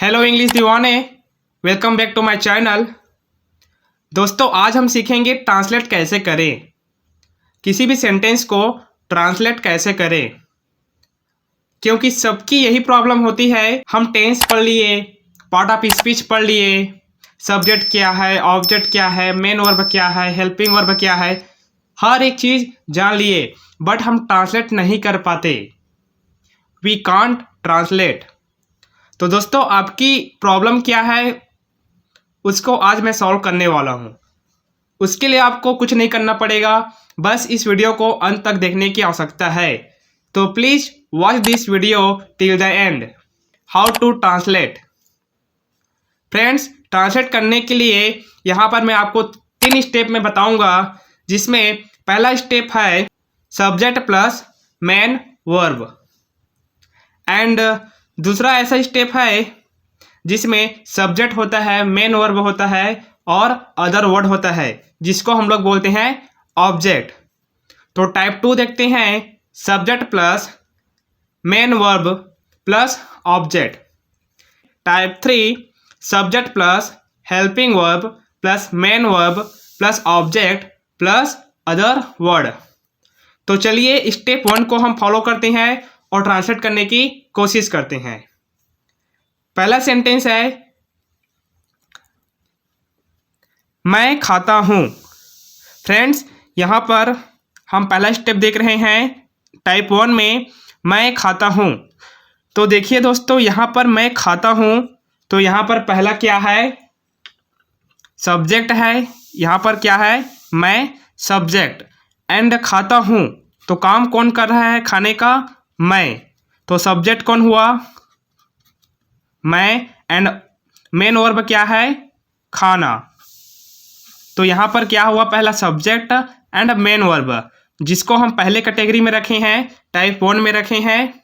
Hello English दीवाने, welcome back to my channel. दोस्तों, आज हम सीखेंगे ट्रांसलेट कैसे करें, किसी भी सेंटेंस को ट्रांसलेट कैसे करें। क्योंकि सबकी यही प्रॉब्लम होती है, हम टेंस पढ़ लिए, पार्ट ऑफ स्पीच पढ़ लिए, सब्जेक्ट क्या है, ऑब्जेक्ट क्या है, मेन वर्ब क्या है, हेल्पिंग वर्ब क्या है, हर एक चीज़ जान लिए, बट हम ट्रांसलेट नहीं कर पाते। We can't translate. तो दोस्तों, आपकी प्रॉब्लम क्या है उसको आज मैं सॉल्व करने वाला हूँ। उसके लिए आपको कुछ नहीं करना पड़ेगा, बस इस वीडियो को अंत तक देखने की आवश्यकता है। तो please watch this video till the end. How to translate. Friends, translate करने के लिए यहाँ पर मैं आपको 3 स्टेप में बताऊँगा, जिसमें पहला स्टेप है subject plus main verb, and दूसरा ऐसा स्टेप है जिसमें सब्जेक्ट होता है, मेन वर्ब होता है और अदर वर्ड होता है, जिसको हम लोग बोलते हैं ऑब्जेक्ट। तो टाइप 2 देखते हैं, subject plus main verb plus object. Type 3 subject plus helping verb plus main verb plus object plus other word. तो चलिए स्टेप 1 को हम फॉलो करते हैं और ट्रांसलेट करने की कोशिश करते हैं। पहला सेंटेंस है, मैं खाता हूँ। फ्रेंड्स, यहाँ पर हम पहला स्टेप देख रहे हैं टाइप 1 में, मैं खाता हूँ। तो देखिए दोस्तों, यहाँ पर मैं खाता हूँ, तो यहाँ पर पहला क्या है, सब्जेक्ट है। यहाँ पर क्या है, मैं, सब्जेक्ट, एंड खाता हूँ। तो काम कौन कर रहा है खाने का, मैं। तो सब्जेक्ट कौन हुआ, मैं, एंड मेन वर्ब क्या है, खाना। तो यहाँ पर क्या हुआ, पहला सब्जेक्ट एंड मेन वर्ब, जिसको हम पहले कैटेगरी में रखे हैं, टाइप 1 में रखे हैं।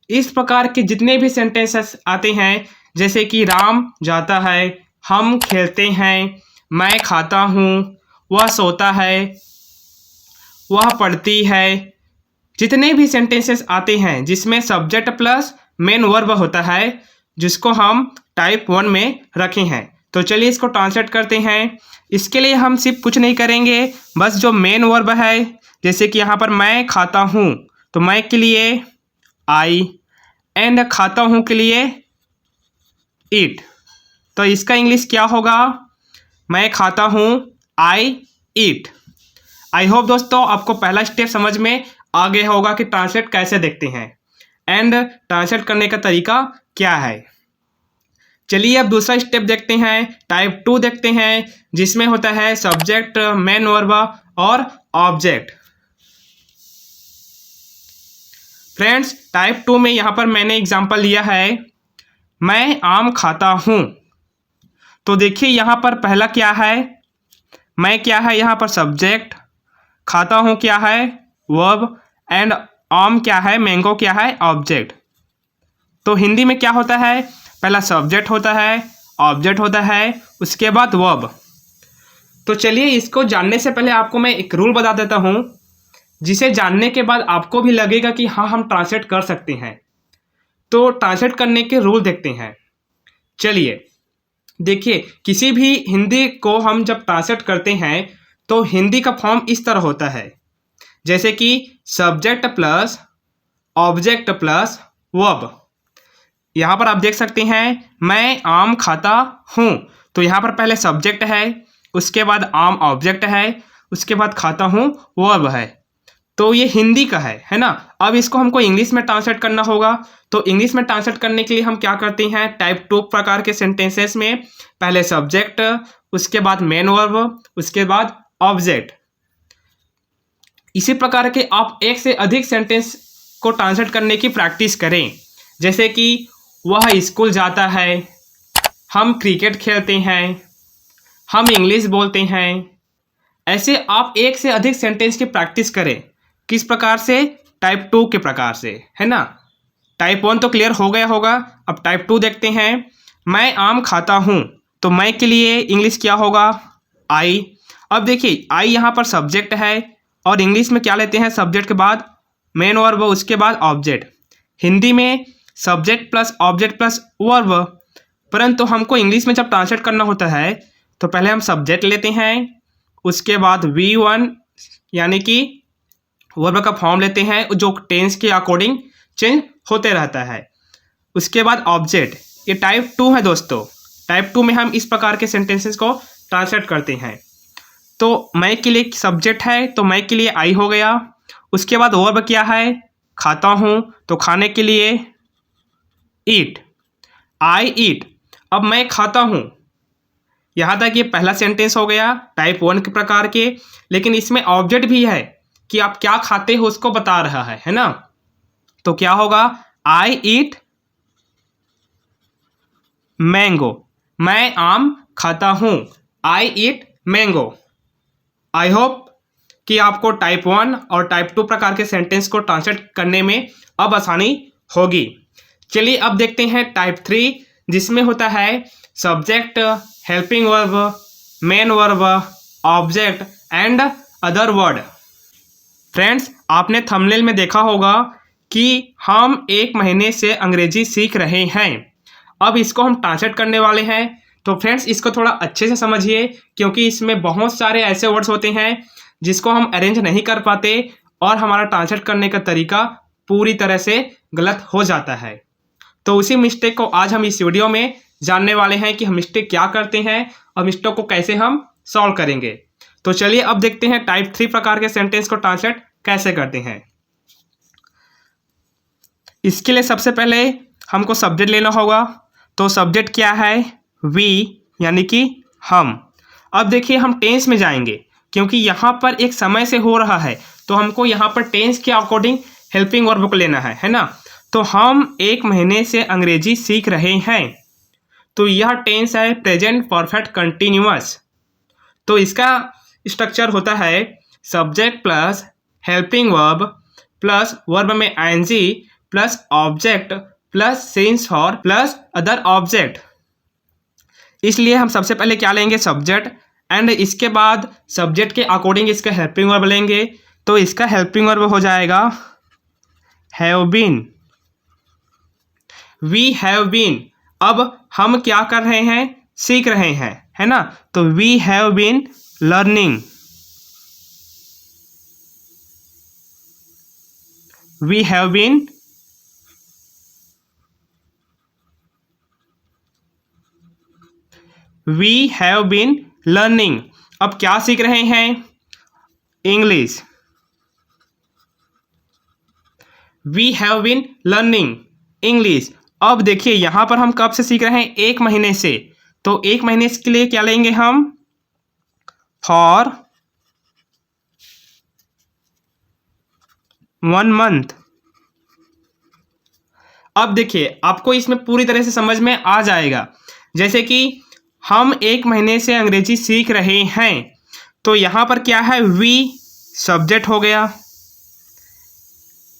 इस प्रकार के जितने भी सेंटेंसेस आते हैं, जैसे कि राम जाता है, हम खेलते हैं, मैं खाता हूँ, वह सोता है, वह पढ़ती है, जितने भी सेंटेंसेस आते हैं जिसमें सब्जेक्ट प्लस मेन वर्ब होता है, जिसको हम टाइप 1 में रखे हैं। तो चलिए इसको ट्रांसलेट करते हैं। इसके लिए हम सिर्फ कुछ नहीं करेंगे, बस जो मेन वर्ब है, जैसे कि यहाँ पर मैं खाता हूँ, तो मैं के लिए आई, एंड खाता हूँ के लिए ईट। तो इसका इंग्लिश क्या होगा, मैं खाता हूँ, आई ईट। आई होप दोस्तों आपको पहला स्टेप समझ में आ गया होगा कि ट्रांसलेट कैसे देखते हैं एंड ट्रांसलेट करने का तरीका क्या है। चलिए अब दूसरा स्टेप देखते हैं, टाइप 2 देखते हैं, जिसमें होता है सब्जेक्ट, मेन वर्ब और ऑब्जेक्ट। फ्रेंड्स, टाइप 2 में यहाँ पर मैंने एग्जांपल लिया है, मैं आम खाता हूँ। तो देखिए यहाँ पर पहला क्या है, मैं क्या है, यहाँ पर सब्जेक्ट, खाता हूँ क्या है, वर्ब, एंड आम क्या है, मैंगो क्या है, ऑब्जेक्ट। तो हिंदी में क्या होता है, पहला सब्जेक्ट होता है, ऑब्जेक्ट होता है, उसके बाद वर्ब। तो चलिए इसको जानने से पहले आपको मैं एक रूल बता देता हूँ, जिसे जानने के बाद आपको भी लगेगा कि हाँ, हम ट्रांसलेट कर सकते हैं। तो ट्रांसलेट करने के रूल देखते हैं। चलिए देखिए, किसी भी हिंदी को हम जब ट्रांसलेट करते हैं तो हिंदी का फॉर्म इस तरह होता है, जैसे कि subject plus object plus verb. यहाँ पर आप देख सकते हैं, मैं आम खाता हूँ, तो यहाँ पर पहले सब्जेक्ट है, उसके बाद आम ऑब्जेक्ट है, उसके बाद खाता हूँ वर्ब है। तो ये हिंदी का है ना। अब इसको हमको इंग्लिश में ट्रांसलेट करना होगा। तो इंग्लिश में ट्रांसलेट करने के लिए हम क्या करते हैं, टाइप 2 प्रकार के सेंटेंसेस में पहले सब्जेक्ट, उसके बाद मेन वर्ब, उसके बाद ऑब्जेक्ट। इसी प्रकार के आप एक से अधिक सेंटेंस को ट्रांसलेट करने की प्रैक्टिस करें, जैसे कि वह स्कूल जाता है, हम क्रिकेट खेलते हैं, हम इंग्लिश बोलते हैं। ऐसे आप एक से अधिक सेंटेंस की प्रैक्टिस करें। किस प्रकार से, टाइप 2 के प्रकार से, है ना। टाइप 1 तो क्लियर हो गया होगा, अब टाइप 2 देखते हैं। मैं आम खाता हूँ, तो मैं के लिए इंग्लिश क्या होगा, आई। अब देखिए, आई यहाँ पर सब्जेक्ट है, और इंग्लिश में क्या लेते हैं, सब्जेक्ट के बाद मेन वर्ब, उसके बाद ऑब्जेक्ट। हिंदी में subject plus object plus verb, परंतु हमको इंग्लिश में जब ट्रांसलेट करना होता है तो पहले हम सब्जेक्ट लेते हैं, उसके बाद V1 यानी कि वर्ब का फॉर्म लेते हैं जो टेंस के अकॉर्डिंग चेंज होते रहता है। उसके बाद ऑब्जेक्ट, ये टाइप 2 है दोस्तों। टाइप 2 में हम इस प्रकार के सेंटेंसेस को ट्रांसलेट करते हैं। तो मैं के लिए सब्जेक्ट है तो मैं के लिए आई हो गया। उसके बाद वर्ब क्या है, खाता हूँ, तो खाने के लिए ईट, आई ईट। अब मैं खाता हूँ, यहाँ तक ये पहला सेंटेंस हो गया टाइप 1 के प्रकार के, लेकिन इसमें ऑब्जेक्ट भी है कि आप क्या खाते हो उसको बता रहा है ना। तो क्या होगा, आई ईट मैंगो, मैं आम खाता हूँ, आई ईट मैंगो। आई होप कि आपको टाइप 1 और टाइप 2 प्रकार के सेंटेंस को ट्रांसलेट करने में अब आसानी होगी। चलिए अब देखते हैं टाइप 3, जिसमें होता है subject, helping verb, main verb, object and other word. Friends, आपने थंबनेल में देखा होगा कि हम 1 महीने से अंग्रेजी सीख रहे हैं। अब इसको हम ट्रांसलेट करने वाले हैं। तो फ्रेंड्स, इसको थोड़ा अच्छे से समझिए क्योंकि इसमें बहुत सारे ऐसे वर्ड्स होते हैं जिसको हम अरेंज नहीं कर पाते और हमारा ट्रांसलेट करने का तरीका पूरी तरह से गलत हो जाता है। तो उसी मिस्टेक को आज हम इस वीडियो में जानने वाले हैं कि हम मिस्टेक क्या करते हैं और मिस्टेक को कैसे हम सॉल्व करेंगे। तो चलिए अब देखते हैं टाइप 3 प्रकार के सेंटेंस को ट्रांसलेट कैसे करते हैं। इसके लिए सबसे पहले हमको सब्जेक्ट लेना होगा। तो सब्जेक्ट क्या है, वी यानी कि हम। अब देखिए हम टेंस में जाएंगे क्योंकि यहाँ पर एक समय से हो रहा है, तो हमको यहाँ पर टेंस के अकॉर्डिंग हेल्पिंग वर्ब को लेना है ना। तो हम 1 महीने से अंग्रेजी सीख रहे हैं, तो यह टेंस है प्रेजेंट परफेक्ट कंटिन्यूअस। तो इसका स्ट्रक्चर होता है subject plus helping verb plus verb में I N G plus object plus since for plus other object. इसलिए हम सबसे पहले क्या लेंगे, सब्जेक्ट, एंड इसके बाद सब्जेक्ट के अकॉर्डिंग इसका हेल्पिंग वर्ब लेंगे। तो इसका हेल्पिंग वर्ब हो जाएगा have been, we have been. अब हम क्या कर रहे हैं, सीख रहे हैं, है ना। तो we have been learning, we have been we have been learning. अब क्या सीख रहे हैं, English. We have been learning English. अब देखिए यहाँ पर हम कब से सीख रहे हैं, 1 महीने से। तो 1 महीने के लिए क्या लेंगे हम, फॉर 1 मंथ। अब देखिए आपको इसमें पूरी तरह से समझ में आ जाएगा। जैसे कि हम 1 महीने से अंग्रेजी सीख रहे हैं, तो यहाँ पर क्या है, वी सब्जेक्ट हो गया,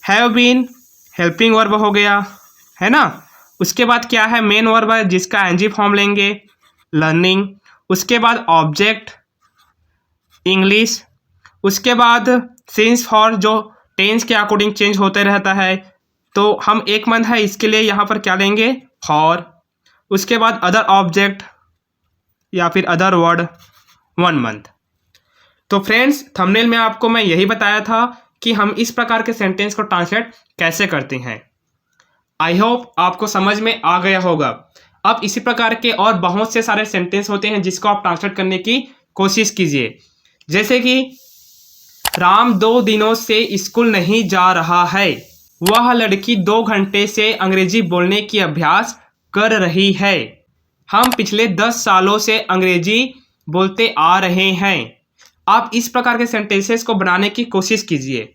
हैव बीन हेल्पिंग वर्ब हो गया, है ना। उसके बाद क्या है, मेन वर्ब है जिसका एनजी फॉर्म लेंगे, लर्निंग। उसके बाद ऑब्जेक्ट इंग्लिश। उसके बाद सिंस फॉर जो टेंस के अकॉर्डिंग चेंज होते रहता है, तो हम 1 मंथ है इसके लिए यहाँ पर क्या लेंगे, फॉर। उसके बाद अदर ऑब्जेक्ट या फिर अदर वर्ड 1 मंथ। तो फ्रेंड्स, थंबनेल में आपको मैं यही बताया था कि हम इस प्रकार के सेंटेंस को ट्रांसलेट कैसे करते हैं। आई होप आपको समझ में आ गया होगा। अब इसी प्रकार के और बहुत से सारे सेंटेंस होते हैं जिसको आप ट्रांसलेट करने की कोशिश कीजिए। जैसे कि राम 2 दिनों से स्कूल नहीं जा रहा है, वह लड़की 2 घंटे से अंग्रेजी बोलने की अभ्यास कर रही है, हम पिछले 10 सालों से अंग्रेजी बोलते आ रहे हैं। आप इस प्रकार के सेंटेंसेस को बनाने की कोशिश कीजिए।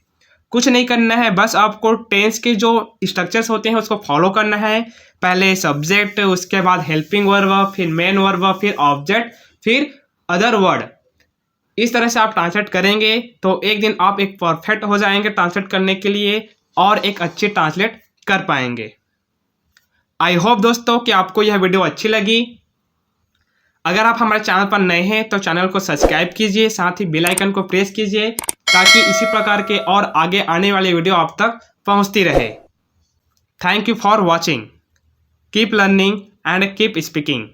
कुछ नहीं करना है, बस आपको टेंस के जो स्ट्रक्चर्स होते हैं उसको फॉलो करना है। पहले सब्जेक्ट, उसके बाद हेल्पिंग वर्ब, फिर मेन वर्ब, फिर ऑब्जेक्ट, फिर अदर वर्ड। इस तरह से आप ट्रांसलेट करेंगे तो एक दिन आप एक परफेक्ट हो जाएंगे ट्रांसलेट करने के लिए और एक अच्छी ट्रांसलेट कर पाएंगे। आई होप दोस्तों कि आपको यह वीडियो अच्छी लगी। अगर आप हमारे चैनल पर नए हैं तो चैनल को सब्सक्राइब कीजिए, साथ ही बेल आइकन को प्रेस कीजिए ताकि इसी प्रकार के और आगे आने वाली वीडियो आप तक पहुंचती रहे। Thank you for watching. Keep learning and keep speaking.